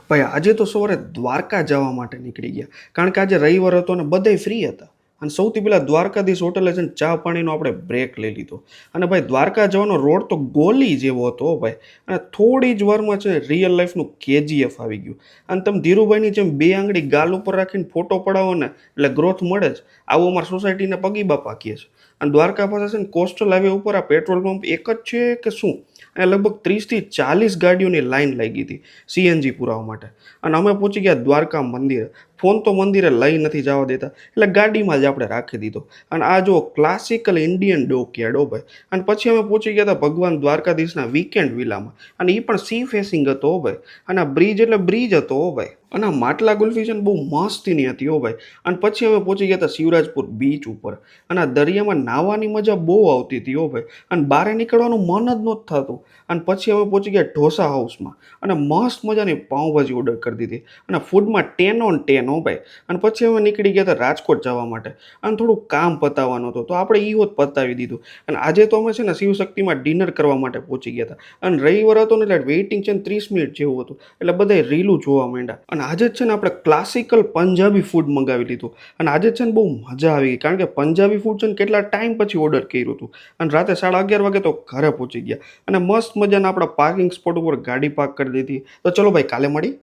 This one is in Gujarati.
ભાઈ આજે તો સવારે દ્વારકા જવા માટે નીકળી ગયા. કારણ કે આજે રવિવાર હતો અને બધાય ફ્રી હતા. અને સૌથી પહેલાં દ્વારકાધીશ હોટલે છે ને ચા પાણીનો આપણે બ્રેક લઈ લીધો. અને ભાઈ દ્વારકા જવાનો રોડ તો ગોલી જેવો હતો હો ભાઈ. અને થોડી જ વારમાં છે રિયલ લાઈફનું કેજીએફ આવી ગયું. અને તમે ધીરુભાઈની જેમ બે આંગળી ગાલ ઉપર રાખીને ફોટો પડાવો ને એટલે ગ્રોથ મળે જ. આવું અમારા સોસાયટીના પગીબા પાકીએ છે. અને દ્વારકા પાસે છે ને કોસ્ટલ હાઈવે ઉપર આ પેટ્રોલ પંપ એક જ છે કે શું? અને લગભગ 30 થી 40 ગાડીઓની લાઈન લાગી હતી સીએનજી પુરાવા માટે. અને અમે પહોંચી ગયા દ્વારકા મંદિરે. ફોન તો મંદિરે લઈ નથી જવા દેતા એટલે ગાડીમાં જ આપણે રાખી દીધો. અને આ જો ક્લાસિકલ ઇન્ડિયન ડોકયાર્ડ હો ભાઈ. અને પછી અમે પહોંચી ગયા હતા ભગવાન દ્વારકાધીશના વીકેન્ડ વિલામાં. અને એ પણ સી ફેસિંગ હતો હો ભાઈ. અને આ બ્રિજ એટલે બ્રિજ હતો હો ભાઈ. અને આ માટલા ગુલ્ફી છે ને બહુ મસ્તીની હતી હો ભાઈ. અને પછી અમે પહોંચી ગયા હતા શિવરાજપુર બીચ ઉપર. અને આ દરિયામાં નાહવાની મજા બહુ આવતી હતી હો ભાઈ. અને બહાર નીકળવાનું મન જ નહોતું થતું. અને પછી અમે પહોંચી ગયા ઢોસા હાઉસમાં. અને મસ્ત મજાની પાઉંભાજી ઓર્ડર કરી દીધી. અને ફૂડમાં 10 on 10 હો ભાઈ. અને પછી અમે નીકળી ગયા હતા રાજકોટ જવા માટે. અને થોડું કામ પતાવવાનું હતું તો આપણે એ હોત પતાવી દીધું. અને આજે તો અમે છે ને શિવશક્તિમાં ડિનર કરવા માટે પહોંચી ગયા હતા. અને રવિવાર હતો ને એટલે વેઇટિંગ છે ને 30 મિનિટ જેવું હતું. એટલે બધાય રીલું જોવા માંડ્યા. અને આજે જ છે ને આપણે ક્લાસિકલ પંજાબી ફૂડ મંગાવી લીધું. અને આજે છે ને બહુ મજા આવી ગઈ. કારણ કે પંજાબી ફૂડ છે ને કેટલા ટાઈમ પછી ઓર્ડર કર્યું હતું. અને રાતે 11:30 વાગે તો ઘરે પહોંચી ગયા. અને મસ્ત મજાના આપણા પાર્કિંગ સ્પોટ ઉપર ગાડી પાર્ક કરી દીધી. તો ચલો ભાઈ કાલે મળી.